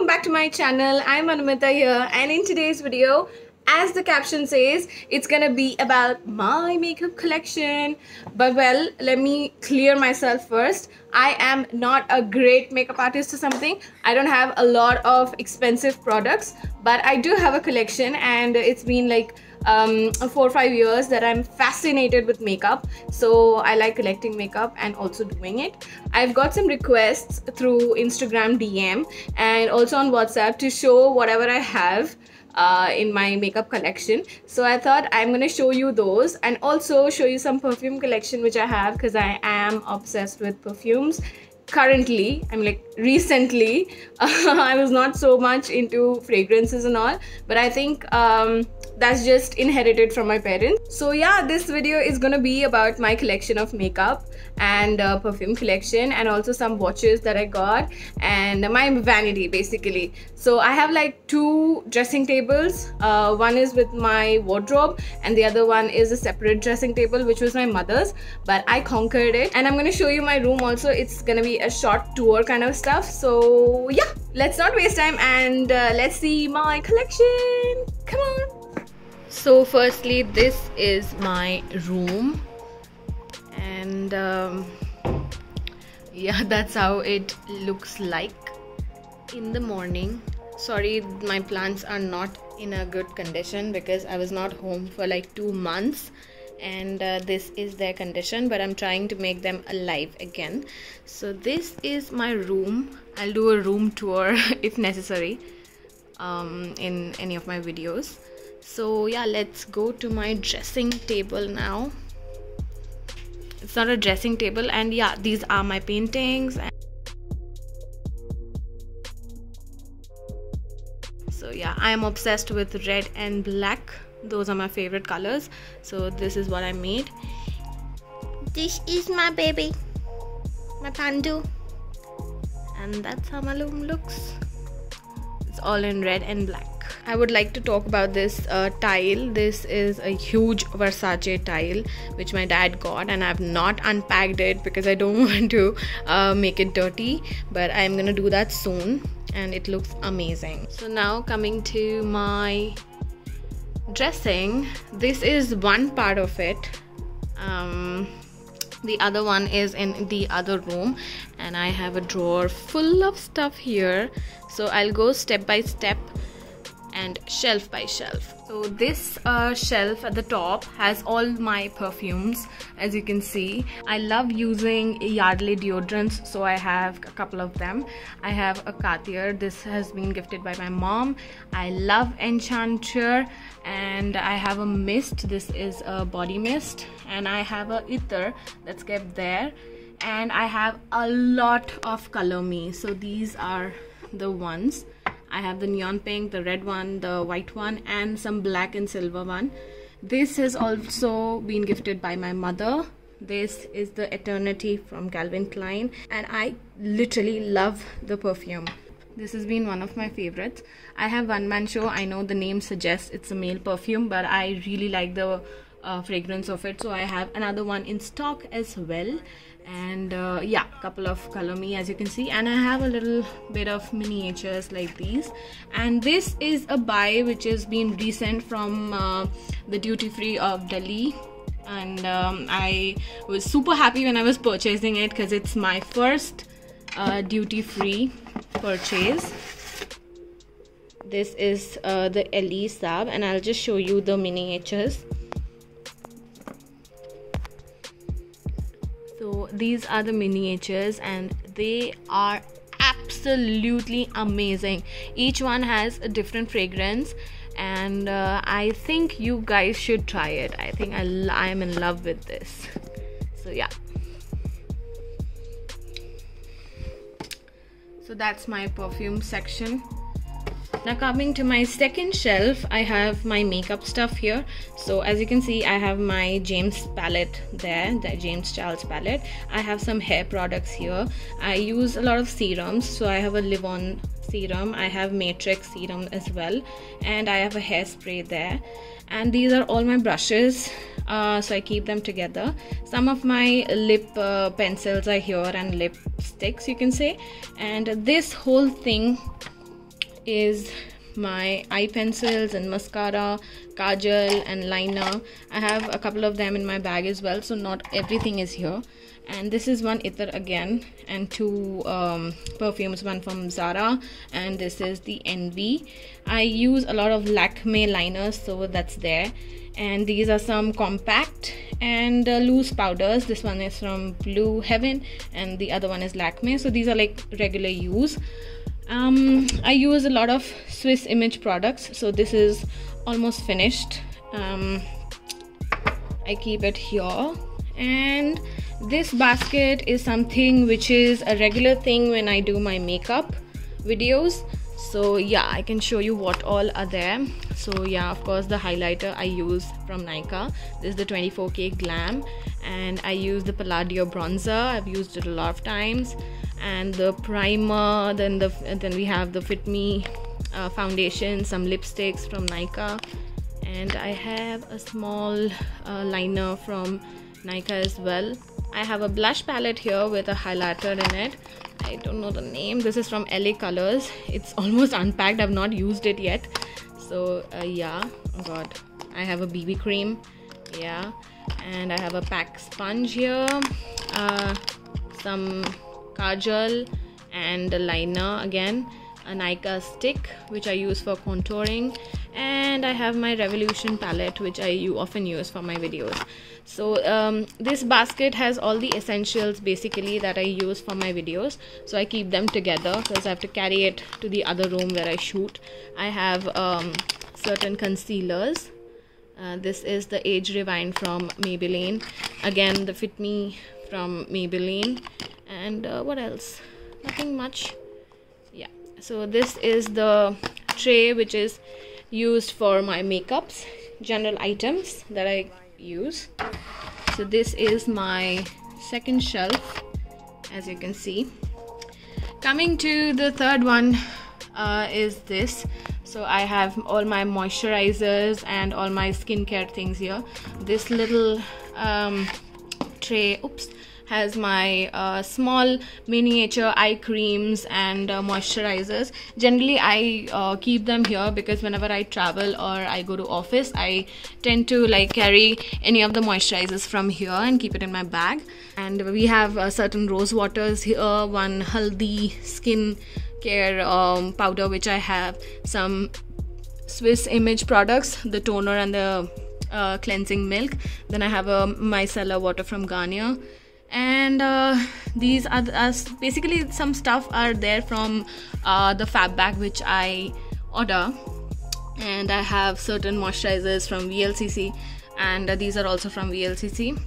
back to my channel. I'm Anumita here, and in today's video, as the caption says, it's gonna be about my makeup collection. But well, let me clear myself first. I am not a great makeup artist or something. I don't have a lot of expensive products, but I do have a collection, and it's been like 4 or 5 years that I'm fascinated with makeup. So I like collecting makeup and also doing it. I've got some requests through Instagram DM and also on WhatsApp to show whatever I have in my makeup collection. So I thought I'm gonna show you those and also show you some perfume collection which I have, because I am obsessed with perfumes. Currently, I'm like recently I was not so much into fragrances and all, but I think that's just inherited from my parents. So yeah, this video is gonna be about my collection of makeup and perfume collection, and also some watches that I got and my vanity basically. So I have like 2 dressing tables. One is with my wardrobe and the other one is a separate dressing table which was my mother's, but I conquered it. And I'm gonna show you my room also. It's gonna be a short tour kind of stuff. So yeah, let's not waste time and let's see my collection. Come on. So firstly, this is my room, and yeah, that's how it looks like in the morning. Sorry, my plants are not in a good condition because I was not home for like 2 months, and this is their condition, but I'm trying to make them alive again. So this is my room. I'll do a room tour if necessary in any of my videos. So yeah, let's go to my dressing table now. It's not a dressing table, and yeah, these are my paintings. So yeah, I am obsessed with red and black. Those are my favorite colors. So this is what I made. This is my baby, my pandu, and that's how my room looks. It's all in red and black. I would like to talk about this tile. This is a huge Versace tile which my dad got, and I have not unpacked it because I don't want to make it dirty, but I'm gonna do that soon, and it looks amazing. So now coming to my dressing, this is one part of it. The other one is in the other room, and I have a drawer full of stuff here. So I'll go step by step and shelf by shelf. So this shelf at the top has all my perfumes. As you can see, I love using Yardley deodorants, so I have a couple of them. I have a Cartier. This has been gifted by my mom. I love Enchanter, and I have a mist. This is a body mist, and I have a ether that's kept there, and I have a lot of Color Me. So these are the ones. I have the neon pink, the red one, the white one, and some black and silver one. This has also been gifted by my mother. This is the Eternity from Calvin Klein, and I literally love the perfume. This has been one of my favorites. I have One Man Show. I know the name suggests it's a male perfume, but I really like the fragrance of it, so I have another one in stock as well. And yeah, couple of Color Me, as you can see, and I have a little bit of miniatures like these. And this is a buy which has been recent from the duty free of Delhi, and I was super happy when I was purchasing it because it's my first duty free purchase. This is the LE Sab, and I'll just show you the miniatures. So these are the miniatures, and they are absolutely amazing. Each one has a different fragrance, and I think you guys should try it. I think I am in love with this. So yeah. So that's my perfume section. Now coming to my second shelf, I have my makeup stuff here. So as you can see, I have my James palette there, the James Charles palette. I have some hair products here. I use a lot of serums, so I have a Live On serum, I have Matrix serum as well, and I have a hairspray there. And these are all my brushes, so I keep them together. Some of my lip pencils are here, and lipsticks, you can say. And this whole thing is my eye pencils and mascara, kajal and liner. I have a couple of them in my bag as well, so not everything is here. And this is one Itar again, and two perfumes, one from Zara and this is the Envy. I use a lot of Lakme liners, so that's there. And these are some compact and loose powders. This one is from Blue Heaven and the other one is Lakme, so these are like regular use. I use a lot of Swiss Image products, so this is almost finished. I keep it here. And this basket is something which is a regular thing when I do my makeup videos. So yeah, I can show you what all are there. So yeah, of course the highlighter I use from Nykaa. This is the 24K Glam, and I use the Palladio bronzer. I've used it a lot of times. And the primer, then we have the Fit Me foundation, some lipsticks from Nykaa, and I have a small liner from Nykaa as well. I have a blush palette here with a highlighter in it. I don't know the name. This is from LA Colors. It's almost unpacked. I've not used it yet. So yeah, oh god. I have a BB cream, yeah, and I have a PAC sponge here, some kajal and a liner again, a Nykaa stick which I use for contouring, and I have my Revolution palette which I often use for my videos. So this basket has all the essentials basically that I use for my videos, so I keep them together because I have to carry it to the other room where I shoot. I have certain concealers. This is the Age Rewind from Maybelline, again the Fit Me from Maybelline, and what else? Nothing much. Yeah, so this is the tray which is used for my makeups, general items that I use. So this is my second shelf, as you can see. Coming to the third one is this. So I have all my moisturizers and all my skincare things here. This little tray, has my small miniature eye creams and moisturizers. Generally I keep them here because whenever I travel or I go to office, I tend to like carry any of the moisturizers from here and keep it in my bag. And we have certain rose waters here, one Haldi skin care powder which I have, some Swiss Image products, the toner and the cleansing milk. Then I have a micellar water from Garnier. And these are basically some stuff are there from the fab bag which I order. And I have certain moisturizers from VLCC, and these are also from VLCC,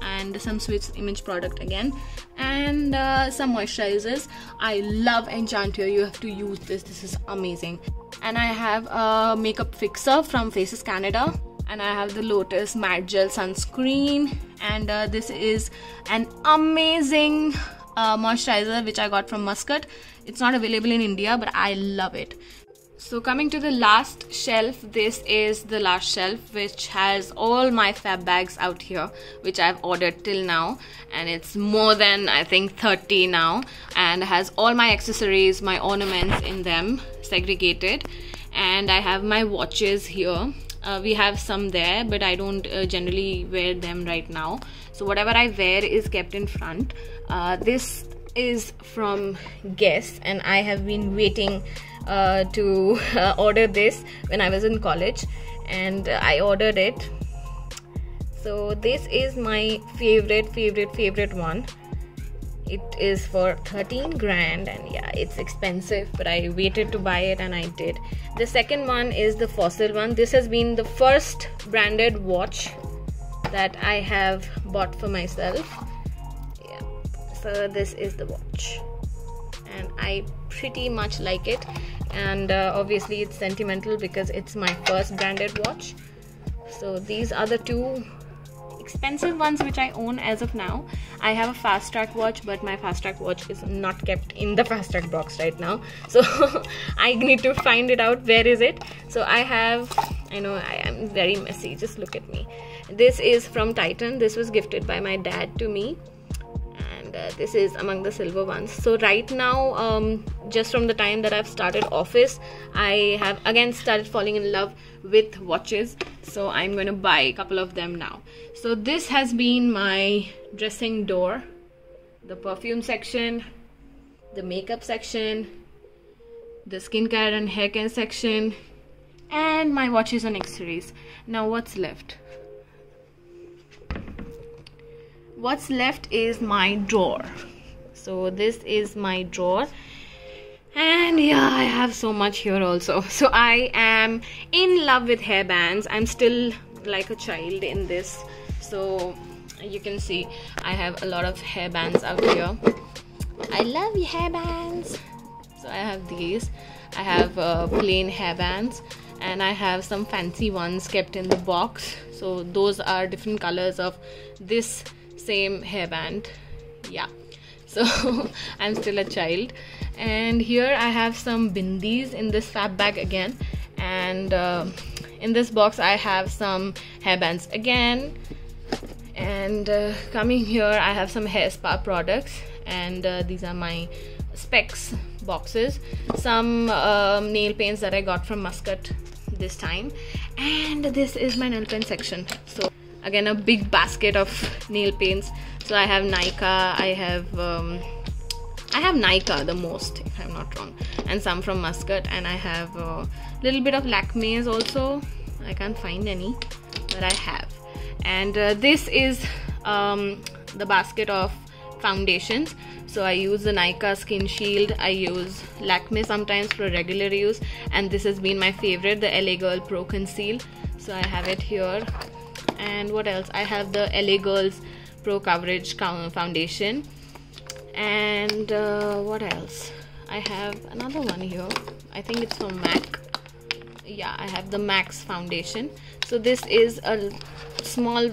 and some Swiss Image product again, and some moisturizers. I love Enchanteur. You have to use this. This is amazing. And I have a makeup fixer from Faces Canada, and I have the Lotus Matte Gel sunscreen, and this is an amazing moisturizer which I got from Muscat. It's not available in India, but I love it. So coming to the last shelf, this is the last shelf which has all my fab bags out here which I've ordered till now, and it's more than I think 30 now, and has all my accessories, my ornaments in them segregated. And I have my watches here. We have some there, but I don't generally wear them right now, so whatever I wear is kept in front. This is from Guess, and I have been waiting to order this when I was in college, and I ordered it. So this is my favorite one. It is for 13 grand, and yeah, it's expensive, but I waited to buy it and I did. The second one is the Fossil one. This has been the first branded watch that I have bought for myself. Yeah, so this is the watch, and I pretty much like it. And obviously it's sentimental because it's my first branded watch. So these are the two expensive ones which I own as of now. I have a Fast Track watch, but my Fast Track watch is not kept in the Fast Track box right now, so I need to find it out. Where is it? So I know I am very messy, just look at me. This is from Titan. This was gifted by my dad to me, and and this is among the silver ones. So right now, just from the time that I've started office, I have again started falling in love with watches, so I'm going to buy a couple of them now. So this has been my dressing door, the perfume section, the makeup section, the skincare and hair care section, and my watches and accessories. Now what's left? What's left is my drawer. So this is my drawer, and yeah, I have so much here also. So I am in love with hairbands. I'm still like a child in this. So you can see I have a lot of hairbands out here. I love hairbands. So I have these. I have plain hairbands, and I have some fancy ones kept in the box. So those are different colors of this same hairband. Yeah, so I'm still a child. And here I have some bindis in this fab bag again, and in this box I have some hairbands again. And coming here I have some hair spa products, and these are my specs boxes, some nail paints that I got from Muscat this time, and this is my nail pen section. So again, a big basket of nail paints. So I have Nika, I have Nika the most, if I'm not wrong, and some from Muscat, and I have a little bit of Lakme's also. I can't find any, but I have. And this is the basket of foundations. So I use the Nika Skin Shield, I use Lakme sometimes for regular use, and this has been my favorite, the LA Girl Pro Conceal. So I have it here. And what else? I have the LA Girls Pro Coverage Foundation. And what else? I have another one here. I think it's from MAC. Yeah, I have the Max Foundation. So this is a small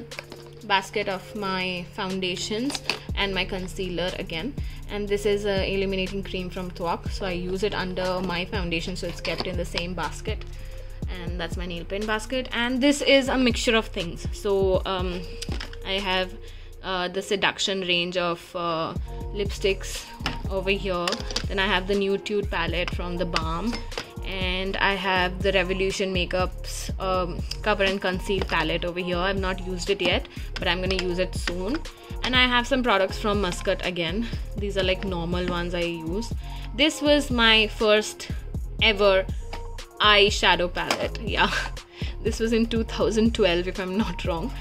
basket of my foundations and my concealer again. And this is a illuminating cream from Twak. So I use it under my foundation, so it's kept in the same basket. And that's my nail paint basket. And this is a mixture of things. So I have the Seduction range of lipsticks over here. Then I have the Nude Tude palette from the Balm, and I have the Revolution Makeup's Cover and Conceal palette over here. I've not used it yet, but I'm gonna use it soon. And I have some products from Muscat again. These are like normal ones I use. This was my first ever eyeshadow palette. Yeah, this was in 2012 if I'm not wrong,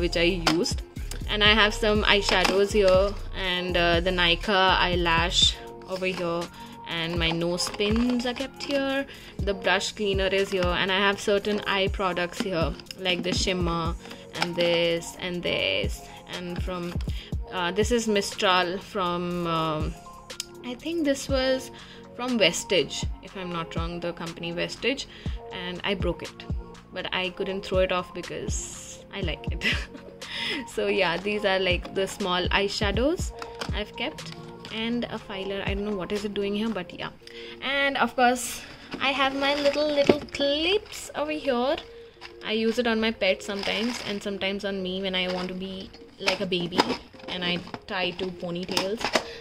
which I used. And I have some eyeshadows here, and the Nika eyelash over here, and my nose pins are kept here. The brush cleaner is here, and I have certain eye products here like the shimmer and this and this. And from this is Mistral from I think this was from Vestige, if I'm not wrong, the company Vestige, and I broke it, but I couldn't throw it off because I like it. So yeah, these are like the small eyeshadows I've kept, and a filer. I don't know what is it doing here, but yeah. And of course I have my little clips over here. I use it on my pet sometimes, and sometimes on me when I want to be like a baby and I tie two ponytails.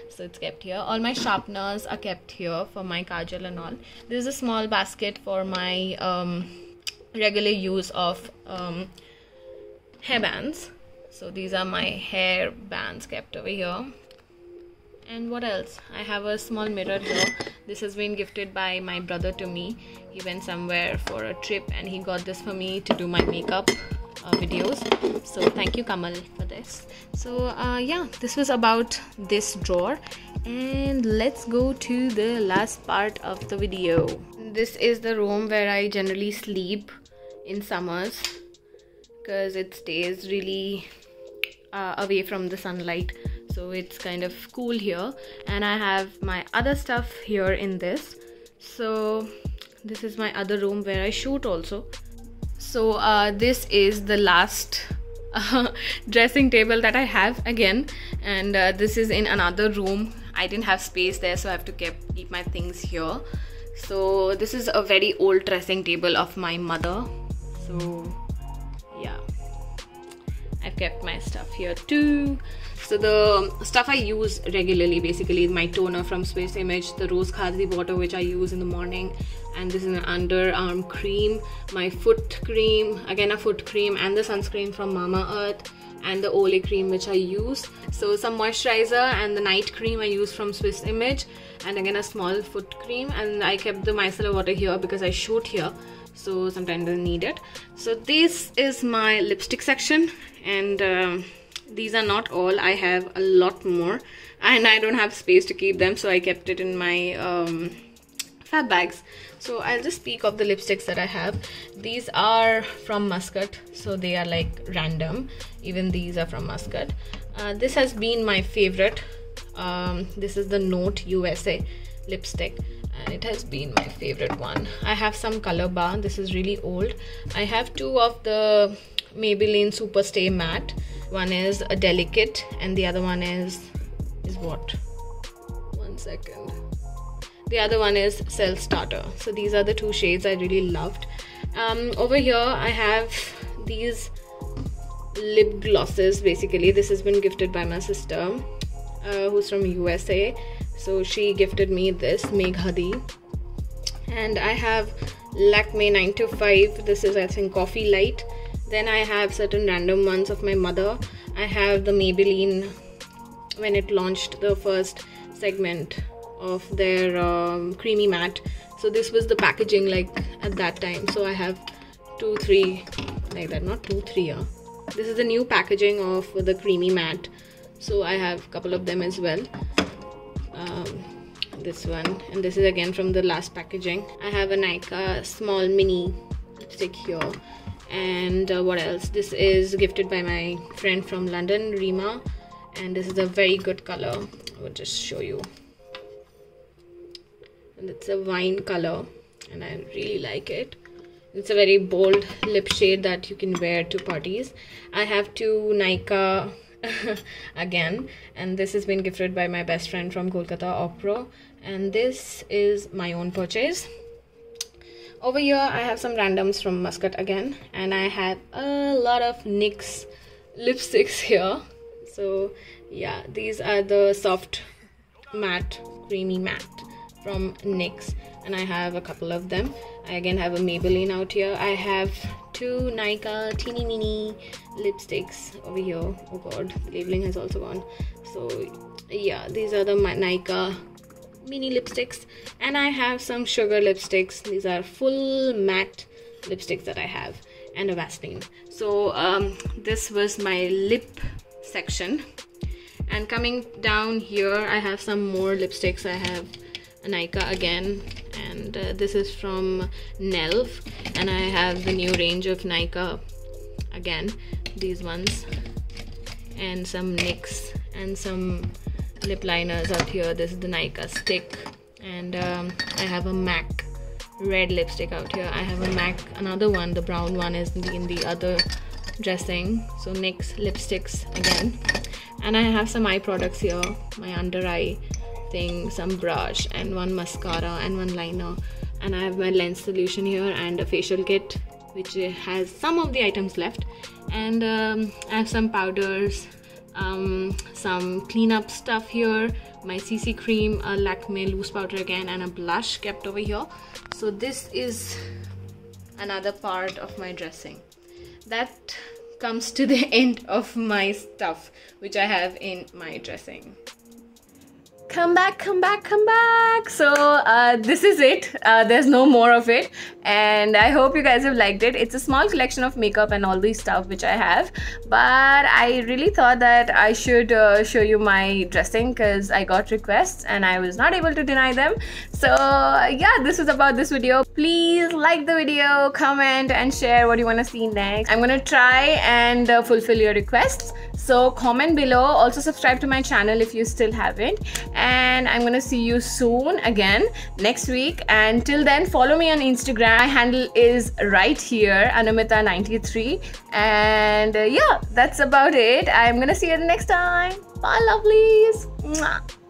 So it's kept here. All my sharpeners are kept here for my kajal and all. This is a small basket for my regular use of hairbands. So these are my hair bands kept over here. And what else? I have a small mirror here. This has been gifted by my brother to me. He went somewhere for a trip and he got this for me to do my makeup videos. So thank you, Kamal, for this. So yeah, this was about this drawer, and let's go to the last part of the video. This is the room where I generally sleep in summers because it stays really away from the sunlight, so it's kind of cool here. And I have my other stuff here in this. So this is my other room where I shoot also. So this is the last dressing table that I have again, and this is in another room. I didn't have space there, so I have to keep my things here. So this is a very old dressing table of my mother. So yeah, I've kept my stuff here too. So the stuff I use regularly basically is my toner from Swiss Image, the Rose Khadi water which I use in the morning, and this is an underarm cream, my foot cream, again a foot cream, and the sunscreen from Mamaearth, and the Olay cream which I use. So some moisturizer and the night cream I use from Swiss Image, and again a small foot cream, and I kept the micellar water here because I shoot here, so sometimes I need it. So this is my lipstick section, and these are not all. I have a lot more and I don't have space to keep them, so I kept it in my fab bags. So I'll just speak of the lipsticks that I have. These are from Muscat, so they are like random. Even these are from Muscat. This has been my favorite. This is the Note USA lipstick, and it has been my favorite one. I have some Color Bar. This is really old. I have two of the Maybelline Super Stay Matte. One is a Delicate and the other one is what? 1 second. The other one is Cell Starter. So these are the two shades I really loved. Over here I have these lip glosses. Basically this has been gifted by my sister, who's from USA. So she gifted me this, Meghadi. And I have Lakme 9 to 5. This is I think Coffee Light. Then I have certain random ones of my mother. I have the Maybelline when it launched the first segment of their creamy matte. So this was the packaging like at that time. So I have 2, 3 like that, not 2, 3. This is the new packaging of the creamy matte. So I have a couple of them as well. This one, and this is again from the last packaging. I have a Nykaa small mini lipstick here. And what else? This is gifted by my friend from London, Rima, and this is a very good color. I will just show you. And it's a wine color and I really like it. It's a very bold lip shade that you can wear to parties. I have two Nykaa again, and this has been gifted by my best friend from Kolkata, Opro, and this is my own purchase. Over here I have some randoms from Muscat again, and I have a lot of NYX lipsticks here. So yeah, these are the soft matte, creamy matte from NYX, and I have a couple of them. I again have a Maybelline out here. I have two Nykaa teeny mini lipsticks over here. Oh god, the labeling has also gone. So yeah, these are the Nykaa mini lipsticks, and I have some sugar lipsticks. These are full matte lipsticks that I have, and a Vaseline. So this was my lip section, and coming down here I have some more lipsticks. I have a Nykaa again, and this is from Nelv, and I have the new range of Nykaa again, these ones, and some NYX, and some lip liners out here. This is the Nykaa stick, and I have a MAC red lipstick out here. I have a MAC, another one, the brown one is in the other dressing. So NYX lipsticks again, and I have some eye products here, my under eye thing, some brush, and one mascara and one liner, and I have my lens solution here and a facial kit which has some of the items left, and I have some powders, some cleanup stuff here, my CC cream, a Lakme loose powder again, and a blush kept over here. So this is another part of my dressing. That comes to the end of my stuff which I have in my dressing. Come back, come back, come back. So this is it. There's no more of it, and I hope you guys have liked it. It's a small collection of makeup and all these stuff which I have, but I really thought that I should show you my dressing because I got requests and I was not able to deny them. So yeah, this is about this video. Please like the video, comment and share what you want to see next. I'm gonna try and fulfill your requests, so comment below. Also subscribe to my channel if you still haven't, and I'm gonna see you soon again next week. And till then, follow me on Instagram. My handle is right here, Anamita93, and yeah, that's about it. I'm gonna see you the next time. Bye lovelies. Mwah.